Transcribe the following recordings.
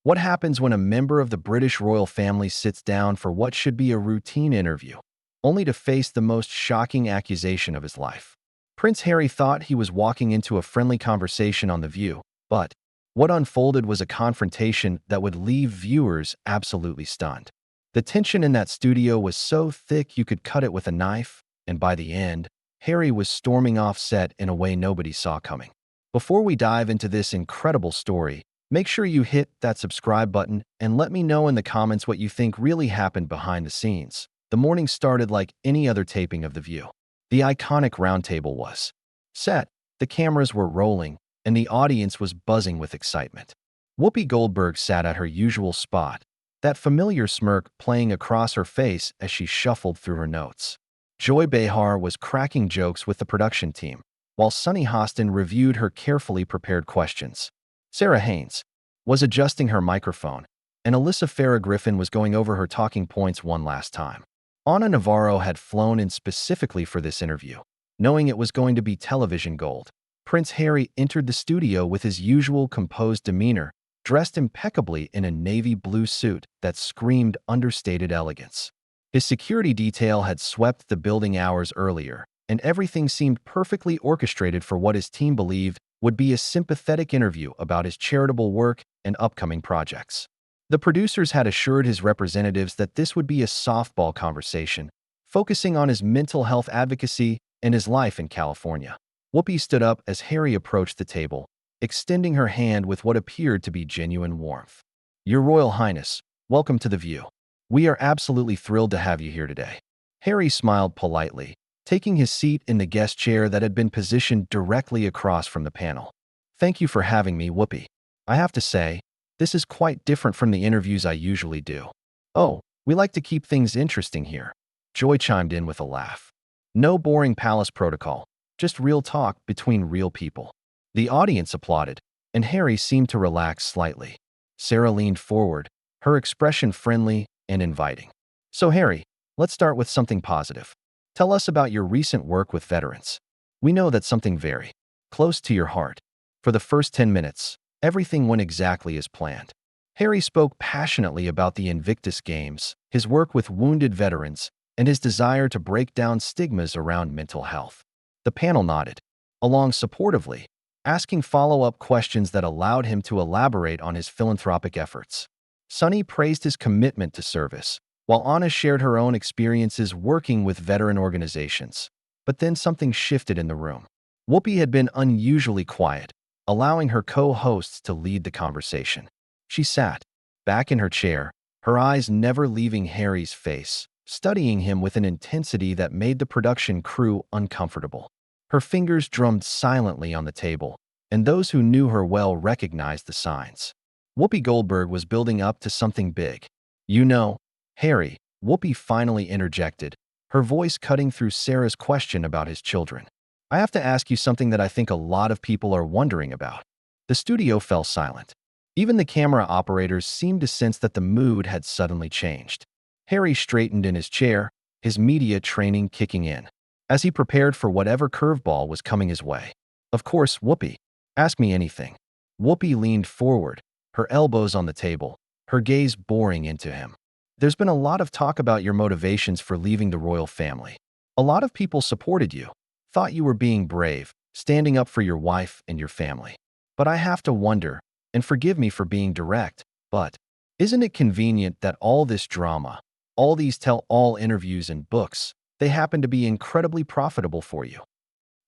What happens when a member of the British royal family sits down for what should be a routine interview, only to face the most shocking accusation of his life? Prince Harry thought he was walking into a friendly conversation on The View, but what unfolded was a confrontation that would leave viewers absolutely stunned. The tension in that studio was so thick you could cut it with a knife, and by the end, Harry was storming off set in a way nobody saw coming. Before we dive into this incredible story, make sure you hit that subscribe button and let me know in the comments what you think really happened behind the scenes. The morning started like any other taping of The View. The iconic round table was set, the cameras were rolling, and the audience was buzzing with excitement. Whoopi Goldberg sat at her usual spot, that familiar smirk playing across her face as she shuffled through her notes. Joy Behar was cracking jokes with the production team, while Sunny Hostin reviewed her carefully prepared questions. Sarah Haynes was adjusting her microphone, and Alyssa Farah Griffin was going over her talking points one last time. Ana Navarro had flown in specifically for this interview, knowing it was going to be television gold. Prince Harry entered the studio with his usual composed demeanor, dressed impeccably in a navy blue suit that screamed understated elegance. His security detail had swept the building hours earlier, and everything seemed perfectly orchestrated for what his team believed would be a sympathetic interview about his charitable work and upcoming projects. The producers had assured his representatives that this would be a softball conversation, focusing on his mental health advocacy and his life in California. Whoopi stood up as Harry approached the table, extending her hand with what appeared to be genuine warmth. "Your Royal Highness, welcome to The View. We are absolutely thrilled to have you here today." Harry smiled politely, taking his seat in the guest chair that had been positioned directly across from the panel. "Thank you for having me, Whoopi. I have to say, this is quite different from the interviews I usually do." "Oh, we like to keep things interesting here," Joy chimed in with a laugh. "No boring palace protocol, just real talk between real people." The audience applauded, and Harry seemed to relax slightly. Sarah leaned forward, her expression friendly and inviting. "So Harry, let's start with something positive. Tell us about your recent work with veterans. We know that's something very close to your heart." For the first 10 minutes, everything went exactly as planned. Harry spoke passionately about the Invictus Games, his work with wounded veterans, and his desire to break down stigmas around mental health. The panel nodded, along supportively, asking follow-up questions that allowed him to elaborate on his philanthropic efforts. Sunny praised his commitment to service, while Anna shared her own experiences working with veteran organizations. But then something shifted in the room. Whoopi had been unusually quiet, allowing her co-hosts to lead the conversation. She sat back in her chair, her eyes never leaving Harry's face, studying him with an intensity that made the production crew uncomfortable. Her fingers drummed silently on the table, and those who knew her well recognized the signs. Whoopi Goldberg was building up to something big. "You know, Harry," Whoopi finally interjected, her voice cutting through Sarah's question about his children. "I have to ask you something that I think a lot of people are wondering about." The studio fell silent. Even the camera operators seemed to sense that the mood had suddenly changed. Harry straightened in his chair, his media training kicking in, as he prepared for whatever curveball was coming his way. "Of course, Whoopi. Ask me anything." Whoopi leaned forward, her elbows on the table, her gaze boring into him. "There's been a lot of talk about your motivations for leaving the royal family. A lot of people supported you, thought you were being brave, standing up for your wife and your family. But I have to wonder, and forgive me for being direct, but isn't it convenient that all this drama, all these tell-all interviews and books, they happen to be incredibly profitable for you?"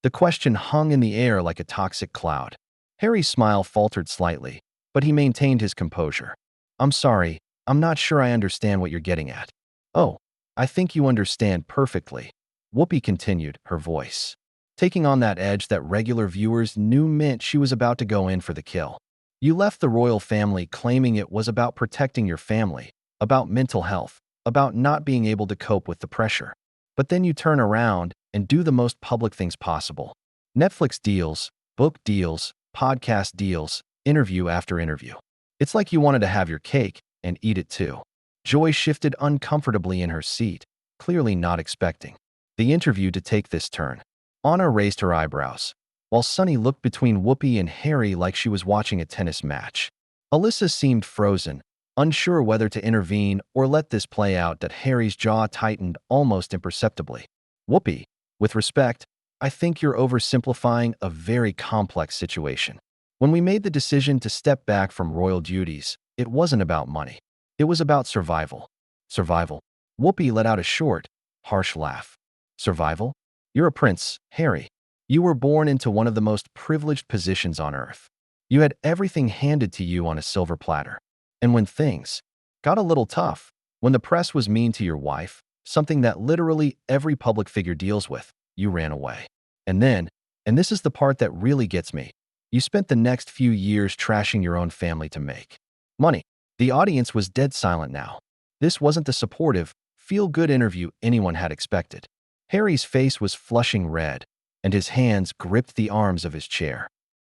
The question hung in the air like a toxic cloud. Harry's smile faltered slightly, but he maintained his composure. "I'm sorry, I'm not sure I understand what you're getting at." "Oh, I think you understand perfectly," Whoopi continued, her voice taking on that edge that regular viewers knew meant she was about to go in for the kill. "You left the royal family claiming it was about protecting your family, about mental health, about not being able to cope with the pressure. But then you turn around and do the most public things possible. Netflix deals, book deals, podcast deals, interview after interview. It's like you wanted to have your cake and eat it too." Joy shifted uncomfortably in her seat, clearly not expecting the interview to take this turn. Anna raised her eyebrows, while Sunny looked between Whoopi and Harry like she was watching a tennis match. Alyssa seemed frozen, unsure whether to intervene or let this play out. That Harry's jaw tightened almost imperceptibly. Whoopi, with respect, I think you're oversimplifying a very complex situation. When we made the decision to step back from royal duties, it wasn't about money. It was about survival. Survival? Whoopi let out a short, harsh laugh. Survival? You're a prince, Harry. You were born into one of the most privileged positions on earth. You had everything handed to you on a silver platter. And when things got a little tough, when the press was mean to your wife, something that literally every public figure deals with, you ran away. And then, and this is the part that really gets me, you spent the next few years trashing your own family to make money. The audience was dead silent now. This wasn't the supportive, feel-good interview anyone had expected. Harry's face was flushing red, and his hands gripped the arms of his chair.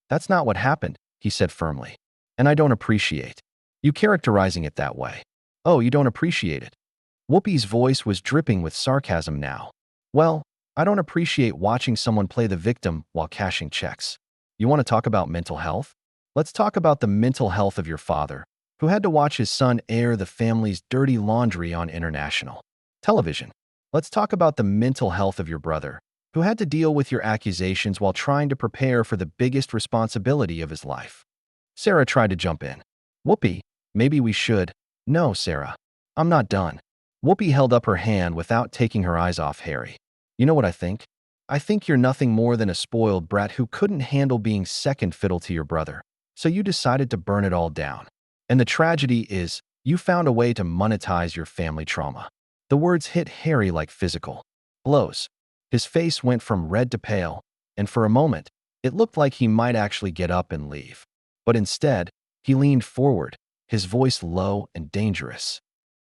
That's not what happened, he said firmly. And I don't appreciate you characterizing it that way. Oh, you don't appreciate it? Whoopi's voice was dripping with sarcasm now. Well, I don't appreciate watching someone play the victim while cashing checks. You want to talk about mental health? Let's talk about the mental health of your father, who had to watch his son air the family's dirty laundry on international television. Let's talk about the mental health of your brother, who had to deal with your accusations while trying to prepare for the biggest responsibility of his life. Sarah tried to jump in. Whoopi, maybe we should. No, Sarah. I'm not done. Whoopi held up her hand without taking her eyes off Harry. You know what I think? I think you're nothing more than a spoiled brat who couldn't handle being second fiddle to your brother, so you decided to burn it all down. And the tragedy is, you found a way to monetize your family trauma. The words hit Harry like physical blows. His face went from red to pale, and for a moment, it looked like he might actually get up and leave. But instead, he leaned forward, his voice low and dangerous.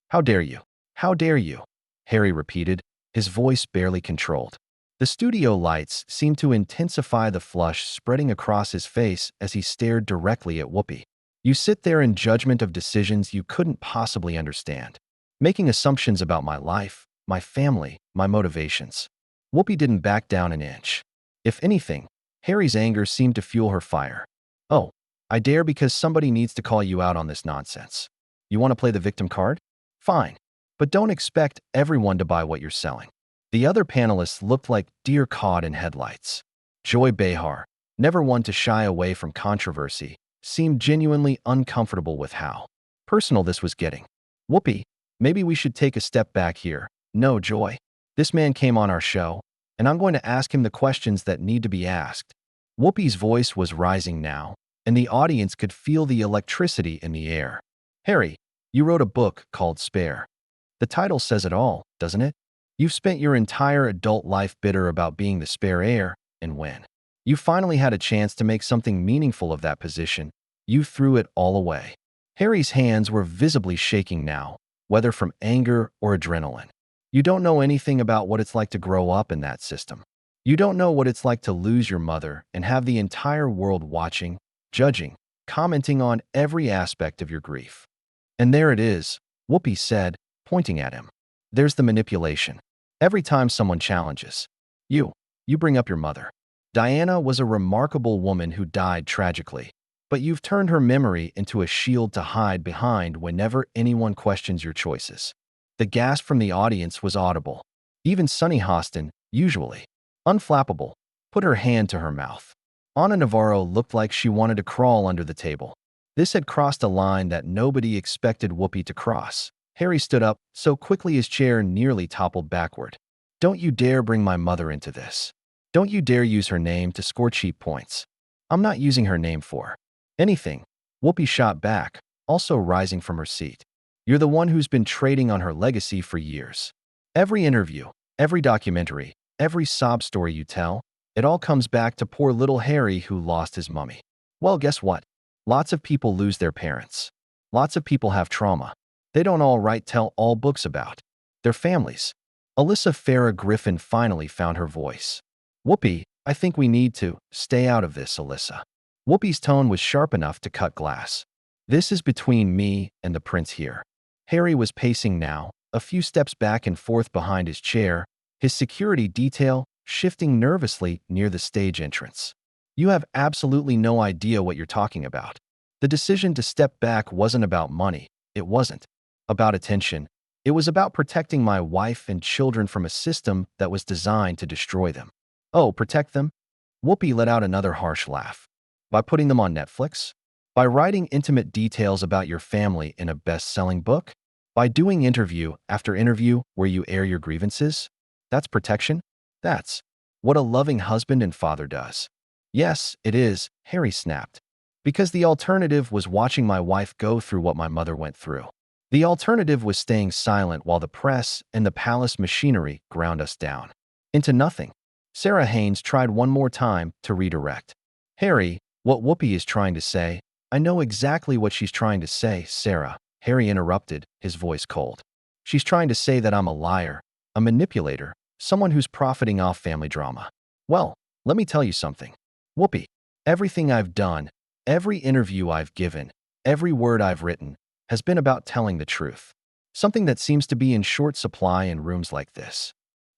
How dare you? How dare you? Harry repeated, his voice barely controlled. The studio lights seemed to intensify the flush spreading across his face as he stared directly at Whoopi. You sit there in judgment of decisions you couldn't possibly understand, making assumptions about my life, my family, my motivations. Whoopi didn't back down an inch. If anything, Harry's anger seemed to fuel her fire. Oh, I dare because somebody needs to call you out on this nonsense. You want to play the victim card? Fine, but don't expect everyone to buy what you're selling. The other panelists looked like deer caught in headlights. Joy Behar, never one to shy away from controversy, seemed genuinely uncomfortable with how personal this was getting. Whoopi, maybe we should take a step back here. No, Joy. This man came on our show, and I'm going to ask him the questions that need to be asked. Whoopi's voice was rising now, and the audience could feel the electricity in the air. Harry, you wrote a book called Spare. The title says it all, doesn't it? You've spent your entire adult life bitter about being the spare heir, and when you finally had a chance to make something meaningful of that position, you threw it all away. Harry's hands were visibly shaking now, whether from anger or adrenaline. You don't know anything about what it's like to grow up in that system. You don't know what it's like to lose your mother and have the entire world watching, judging, commenting on every aspect of your grief. And there it is, Whoopi said, pointing at him. There's the manipulation. Every time someone challenges you, you bring up your mother. Diana was a remarkable woman who died tragically, but you've turned her memory into a shield to hide behind whenever anyone questions your choices. The gasp from the audience was audible. Even Sunny Hostin, usually unflappable, put her hand to her mouth. Ana Navarro looked like she wanted to crawl under the table. This had crossed a line that nobody expected Whoopi to cross. Harry stood up so quickly his chair nearly toppled backward. Don't you dare bring my mother into this. Don't you dare use her name to score cheap points. I'm not using her name for anything. Whoopi shot back, also rising from her seat. You're the one who's been trading on her legacy for years. Every interview, every documentary, every sob story you tell, it all comes back to poor little Harry who lost his mummy. Well, guess what? Lots of people lose their parents. Lots of people have trauma. They don't all tell all books about their families. Alyssa Farah Griffin finally found her voice. Whoopi, I think we need to stay out of this, Alyssa. Whoopi's tone was sharp enough to cut glass. This is between me and the prince here. Harry was pacing now, a few steps back and forth behind his chair, his security detail shifting nervously near the stage entrance. You have absolutely no idea what you're talking about. The decision to step back wasn't about money. It wasn't about attention. It was about protecting my wife and children from a system that was designed to destroy them. Oh, protect them? Whoopi let out another harsh laugh. By putting them on Netflix? By writing intimate details about your family in a best-selling book? By doing interview after interview where you air your grievances? That's protection? That's what a loving husband and father does. Yes, it is, Harry snapped. Because the alternative was watching my wife go through what my mother went through. The alternative was staying silent while the press and the palace machinery ground us down into nothing. Sarah Haynes tried one more time to redirect. Harry, what Whoopi is trying to say, I know exactly what she's trying to say, Sarah. Harry interrupted, his voice cold. She's trying to say that I'm a liar, a manipulator, someone who's profiting off family drama. Well, let me tell you something. Whoopi, everything I've done, every interview I've given, every word I've written, has been about telling the truth. Something that seems to be in short supply in rooms like this.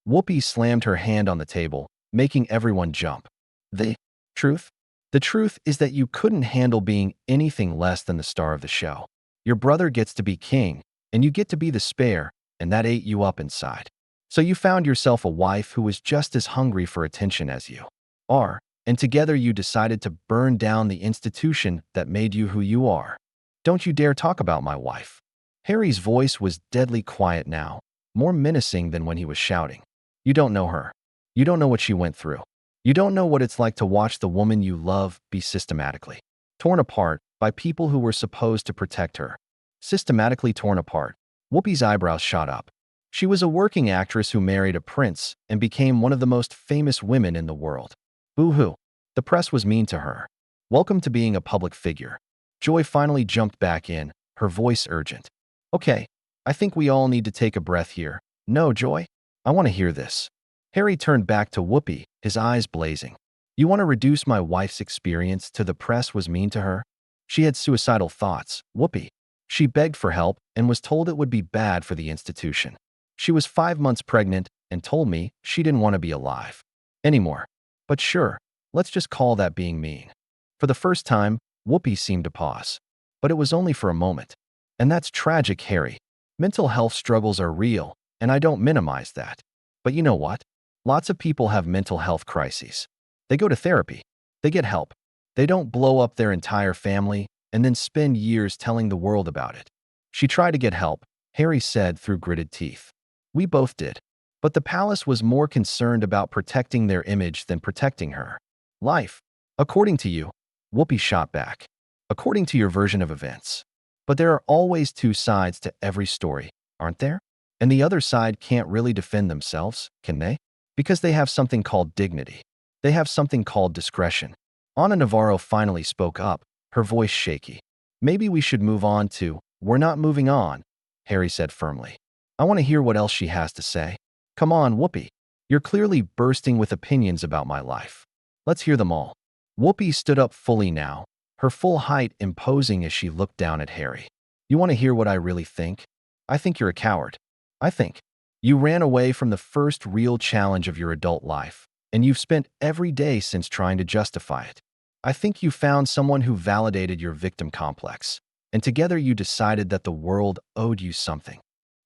Whoopi slammed her hand on the table, making everyone jump. The truth? The truth is that you couldn't handle being anything less than the star of the show. Your brother gets to be king, and you get to be the spare, and that ate you up inside. So you found yourself a wife who was just as hungry for attention as you are, and together you decided to burn down the institution that made you who you are. Don't you dare talk about my wife. Harry's voice was deadly quiet now, more menacing than when he was shouting. You don't know her. You don't know what she went through. You don't know what it's like to watch the woman you love be systematically torn apart by people who were supposed to protect her. Systematically torn apart. Whoopi's eyebrows shot up. She was a working actress who married a prince and became one of the most famous women in the world. Boo-hoo. The press was mean to her. Welcome to being a public figure. Joy finally jumped back in, her voice urgent. Okay, I think we all need to take a breath here. No, Joy? I want to hear this. Harry turned back to Whoopi, his eyes blazing. You want to reduce my wife's experience to the press was mean to her? She had suicidal thoughts, Whoopi. She begged for help and was told it would be bad for the institution. She was 5 months pregnant and told me she didn't want to be alive anymore. But sure, let's just call that being mean. For the first time, Whoopi seemed to pause. But it was only for a moment. And that's tragic, Harry. Mental health struggles are real, and I don't minimize that. But you know what? Lots of people have mental health crises. They go to therapy. They get help. They don't blow up their entire family and then spend years telling the world about it. She tried to get help, Harry said through gritted teeth. We both did. But the palace was more concerned about protecting their image than protecting her life. According to you, Whoopi shot back. According to your version of events. But there are always two sides to every story, aren't there? And the other side can't really defend themselves, can they? Because they have something called dignity. They have something called discretion. Ana Navarro finally spoke up, her voice shaky. Maybe we should move on to, we're not moving on, Harry said firmly. I want to hear what else she has to say. Come on, Whoopi. You're clearly bursting with opinions about my life. Let's hear them all. Whoopi stood up fully now, her full height imposing as she looked down at Harry. You want to hear what I really think? I think you're a coward. I think you ran away from the first real challenge of your adult life, and you've spent every day since trying to justify it. I think you found someone who validated your victim complex, and together you decided that the world owed you something.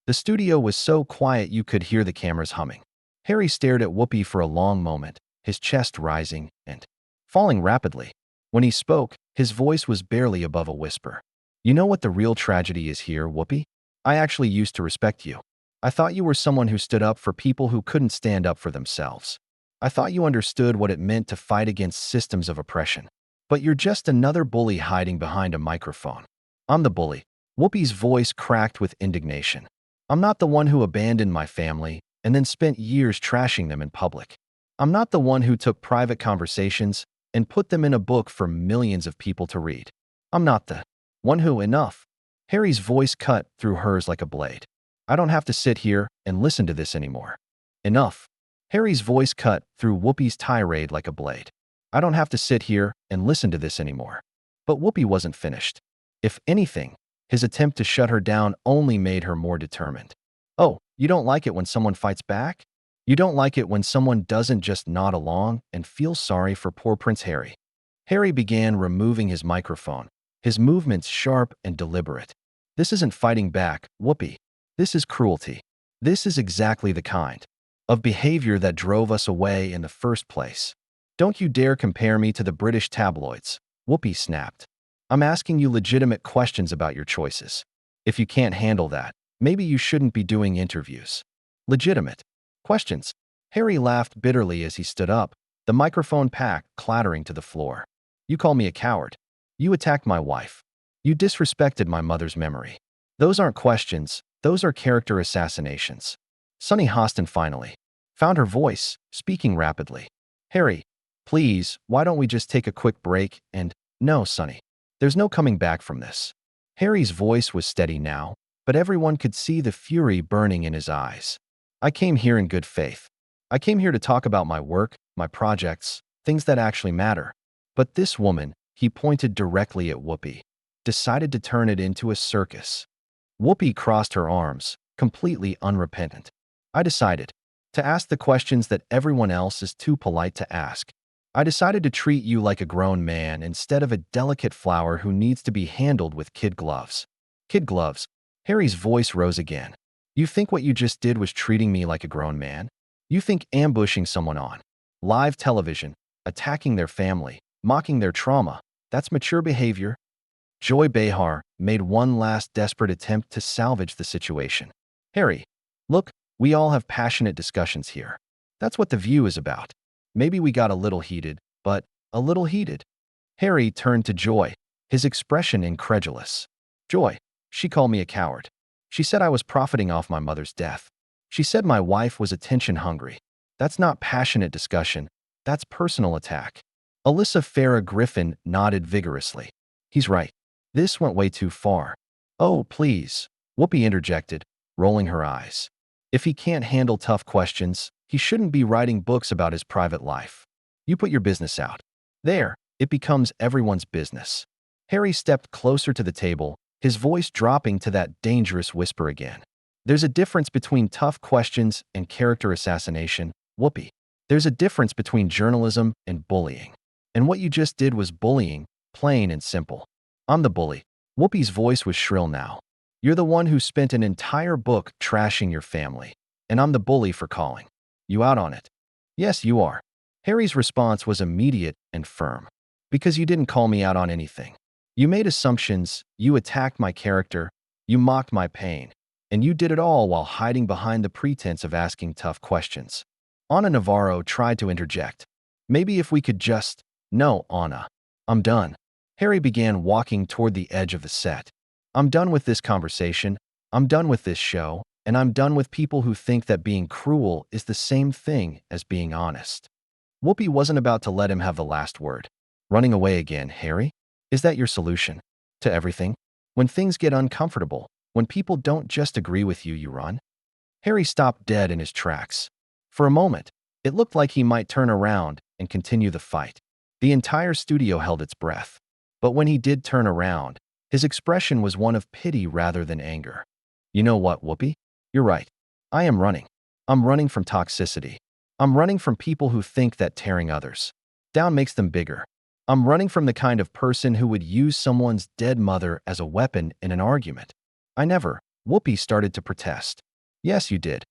The studio was so quiet you could hear the cameras humming. Harry stared at Whoopi for a long moment, his chest rising and falling rapidly. When he spoke, his voice was barely above a whisper. You know what the real tragedy is here, Whoopi? I actually used to respect you. I thought you were someone who stood up for people who couldn't stand up for themselves. I thought you understood what it meant to fight against systems of oppression. But you're just another bully hiding behind a microphone. I'm the bully. Whoopi's voice cracked with indignation. I'm not the one who abandoned my family and then spent years trashing them in public. I'm not the one who took private conversations and put them in a book for millions of people to read. I'm not the one who, enough. Harry's voice cut through hers like a blade. I don't have to sit here and listen to this anymore. Enough. Harry's voice cut through Whoopi's tirade like a blade. I don't have to sit here and listen to this anymore. But Whoopi wasn't finished. If anything, his attempt to shut her down only made her more determined. Oh, you don't like it when someone fights back? You don't like it when someone doesn't just nod along and feel sorry for poor Prince Harry. Harry began removing his microphone, his movements sharp and deliberate. This isn't fighting back, Whoopi. This is cruelty. This is exactly the kind of behavior that drove us away in the first place. Don't you dare compare me to the British tabloids, Whoopi snapped. I'm asking you legitimate questions about your choices. If you can't handle that, maybe you shouldn't be doing interviews. Legitimate questions. Harry laughed bitterly as he stood up, the microphone pack clattering to the floor. You call me a coward. You attacked my wife. You disrespected my mother's memory. Those aren't questions, those are character assassinations. Sunny Hostin finally found her voice, speaking rapidly. Harry, please, why don't we just take a quick break and— No, Sunny. There's no coming back from this. Harry's voice was steady now, but everyone could see the fury burning in his eyes. I came here in good faith. I came here to talk about my work, my projects, things that actually matter. But this woman, he pointed directly at Whoopi, decided to turn it into a circus. Whoopi crossed her arms, completely unrepentant. I decided to ask the questions that everyone else is too polite to ask. I decided to treat you like a grown man instead of a delicate flower who needs to be handled with kid gloves. Kid gloves. Harry's voice rose again. You think what you just did was treating me like a grown man? You think ambushing someone on live television, attacking their family, mocking their trauma, that's mature behavior? Joy Behar made one last desperate attempt to salvage the situation. Harry, look, we all have passionate discussions here. That's what The View is about. Maybe we got a little heated, but a little heated. Harry turned to Joy, his expression incredulous. Joy, she called me a coward. She said I was profiting off my mother's death. She said my wife was attention hungry. That's not passionate discussion. That's personal attack. Alyssa Farah Griffin nodded vigorously. He's right. This went way too far. Oh, please, Whoopi interjected, rolling her eyes. If he can't handle tough questions, he shouldn't be writing books about his private life. You put your business out there, it becomes everyone's business. Harry stepped closer to the table, his voice dropping to that dangerous whisper again. There's a difference between tough questions and character assassination, Whoopi. There's a difference between journalism and bullying. And what you just did was bullying, plain and simple. I'm the bully. Whoopi's voice was shrill now. You're the one who spent an entire book trashing your family, and I'm the bully for calling you out on it. Yes, you are. Harry's response was immediate and firm. Because you didn't call me out on anything. You made assumptions, you attacked my character, you mocked my pain, and you did it all while hiding behind the pretense of asking tough questions. Ana Navarro tried to interject. Maybe if we could just— No, Ana. I'm done. Harry began walking toward the edge of the set. I'm done with this conversation, I'm done with this show, and I'm done with people who think that being cruel is the same thing as being honest. Whoopi wasn't about to let him have the last word. Running away again, Harry? Is that your solution to everything? When things get uncomfortable, when people don't just agree with you, you run? Harry stopped dead in his tracks. For a moment, it looked like he might turn around and continue the fight. The entire studio held its breath. But when he did turn around, his expression was one of pity rather than anger. You know what, Whoopi? You're right. I am running. I'm running from toxicity. I'm running from people who think that tearing others down makes them bigger. I'm running from the kind of person who would use someone's dead mother as a weapon in an argument. I never— Whoopi started to protest. Yes, you did.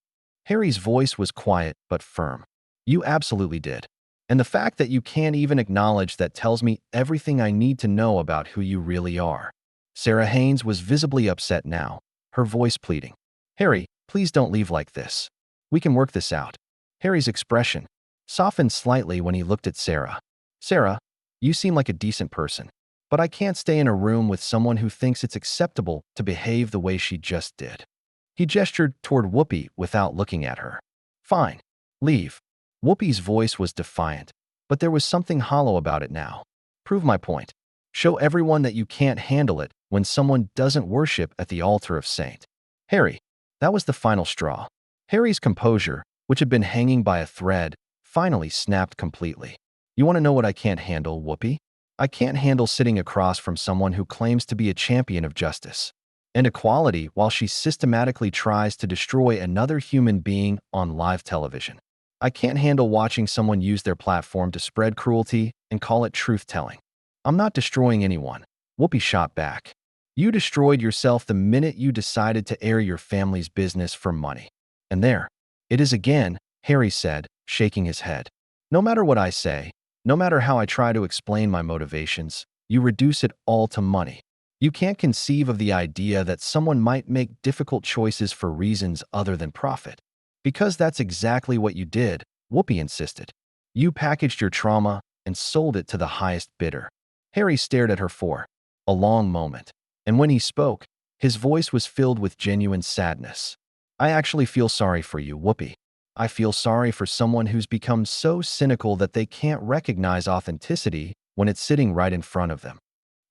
Harry's voice was quiet but firm. You absolutely did. And the fact that you can't even acknowledge that tells me everything I need to know about who you really are. Sarah Haynes was visibly upset now, her voice pleading. Harry, please don't leave like this. We can work this out. Harry's expression softened slightly when he looked at Sarah. Sarah, you seem like a decent person, but I can't stay in a room with someone who thinks it's acceptable to behave the way she just did. He gestured toward Whoopi without looking at her. Fine. Leave. Whoopi's voice was defiant, but there was something hollow about it now. Prove my point. Show everyone that you can't handle it when someone doesn't worship at the altar of Saint. Harry. That was the final straw. Harry's composure, which had been hanging by a thread, finally snapped completely. You want to know what I can't handle, Whoopi? I can't handle sitting across from someone who claims to be a champion of justice and equality while she systematically tries to destroy another human being on live television. I can't handle watching someone use their platform to spread cruelty and call it truth-telling. I'm not destroying anyone. Whoopi shot back. You destroyed yourself the minute you decided to air your family's business for money. And there it is again, Harry said, shaking his head. No matter what I say, no matter how I try to explain my motivations, you reduce it all to money. You can't conceive of the idea that someone might make difficult choices for reasons other than profit. Because that's exactly what you did, Whoopi insisted. You packaged your trauma and sold it to the highest bidder. Harry stared at her for a long moment, and when he spoke, his voice was filled with genuine sadness. I actually feel sorry for you, Whoopi. I feel sorry for someone who's become so cynical that they can't recognize authenticity when it's sitting right in front of them.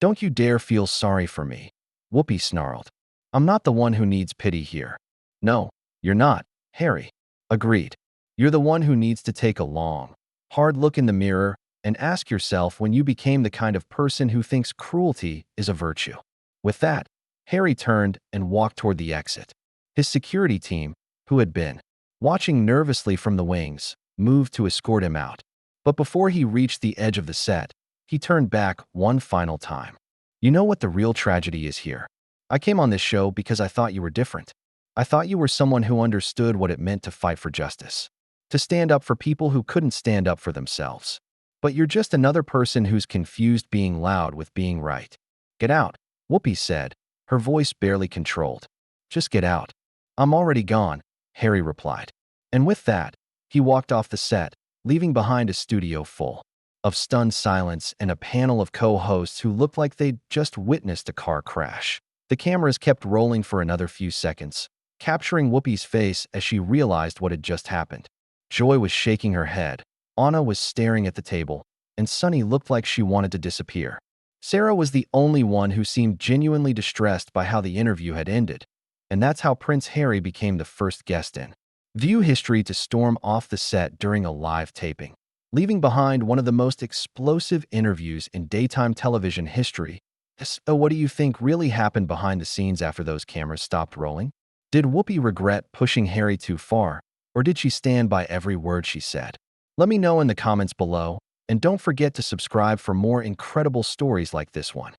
Don't you dare feel sorry for me, Whoopi snarled. I'm not the one who needs pity here. No, you're not, Harry agreed. You're the one who needs to take a long, hard look in the mirror and ask yourself when you became the kind of person who thinks cruelty is a virtue. With that, Harry turned and walked toward the exit. His security team, who had been watching nervously from the wings, moved to escort him out. But before he reached the edge of the set, he turned back one final time. You know what the real tragedy is here? I came on this show because I thought you were different. I thought you were someone who understood what it meant to fight for justice, to stand up for people who couldn't stand up for themselves. But you're just another person who's confused being loud with being right. Get out, Whoopi said, her voice barely controlled. Just get out. I'm already gone, Harry replied. And with that, he walked off the set, leaving behind a studio full of stunned silence and a panel of co-hosts who looked like they'd just witnessed a car crash. The cameras kept rolling for another few seconds, capturing Whoopi's face as she realized what had just happened. Joy was shaking her head, Anna was staring at the table, and Sunny looked like she wanted to disappear. Sarah was the only one who seemed genuinely distressed by how the interview had ended, and that's how Prince Harry became the first guest in View history to storm off the set during a live taping, leaving behind one of the most explosive interviews in daytime television history. So what do you think really happened behind the scenes after those cameras stopped rolling? Did Whoopi regret pushing Harry too far, or did she stand by every word she said? Let me know in the comments below, and don't forget to subscribe for more incredible stories like this one.